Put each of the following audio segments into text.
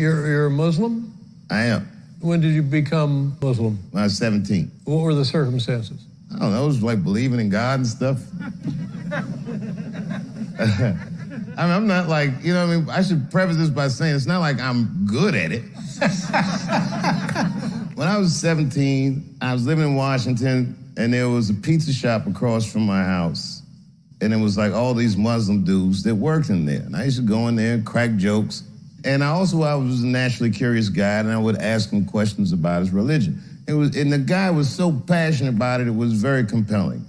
You're a Muslim? I am. When did you become Muslim? When I was 17. What were the circumstances? I don't know, it was like believing in God and stuff. I'm not like, you know what I mean? I should preface this by saying it's not like I'm good at it. When I was 17, I was living in Washington, and there was a pizza shop across from my house. And it was like all these Muslim dudes that worked in there. And I used to go in there and crack jokes. And I was a naturally curious guy, and I would ask him questions about his religion. And the guy was so passionate about it, it was very compelling.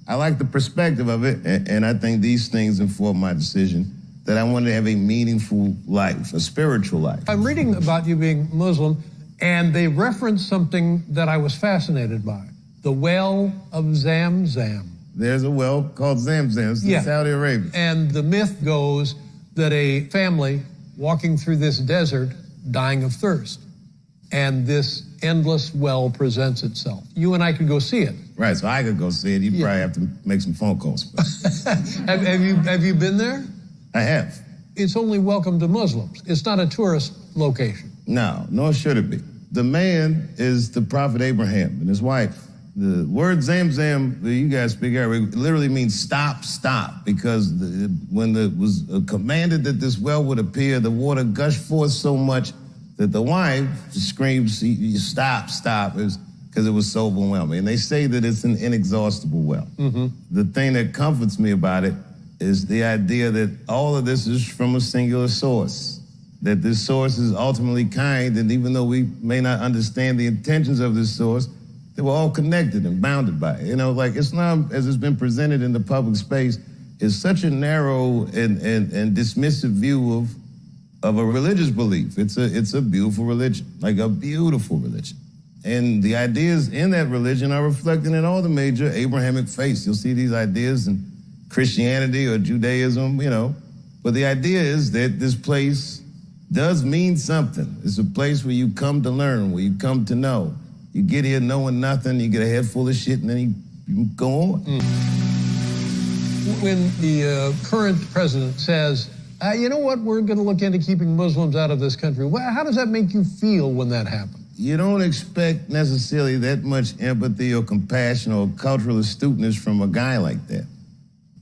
I like the perspective of it, and I think these things informed my decision that I wanted to have a meaningful life, a spiritual life. I'm reading about you being Muslim, and they reference something that I was fascinated by, the well of Zamzam. There's a well called Zamzam. It's in Saudi Arabia. And the myth goes that a family walking through this desert, dying of thirst, and this endless well presents itself. You and I could go see it. Right, so I could go see it. You'd probably have to make some phone calls. Have you been there? I have. It's only welcome to Muslims. It's not a tourist location. No, nor should it be. The man is the Prophet Abraham and his wife. The word Zamzam, you guys speak Arabic, literally means stop, stop, because when it was commanded that this well would appear, the water gushed forth so much that the wife screamed, stop, stop, because it was so overwhelming. And they say that it's an inexhaustible well. Mm-hmm. The thing that comforts me about it is the idea that all of this is from a singular source, that this source is ultimately kind, and even though we may not understand the intentions of this source, they were all connected and bounded by it. You know, like Islam, as it's been presented in the public space, is such a narrow and dismissive view of a religious belief. It's a beautiful religion, like a beautiful religion. And the ideas in that religion are reflected in all the major Abrahamic faiths. You'll see these ideas in Christianity or Judaism, you know. But the idea is that this place does mean something. It's a place where you come to learn, where you come to know. You get here knowing nothing, you get a head full of shit, and then you go on. When the current president says, you know what, we're going to look into keeping Muslims out of this country, how does that make you feel when that happens? You don't expect necessarily that much empathy or compassion or cultural astuteness from a guy like that.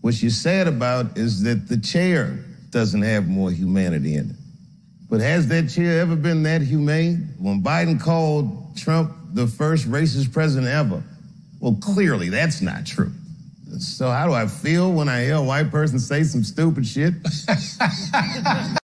What you're sad about is that the chair doesn't have more humanity in it. But has that chair ever been that humane? When Biden called Trump the first racist president ever, well, clearly that's not true. So how do I feel when I hear a white person say some stupid shit?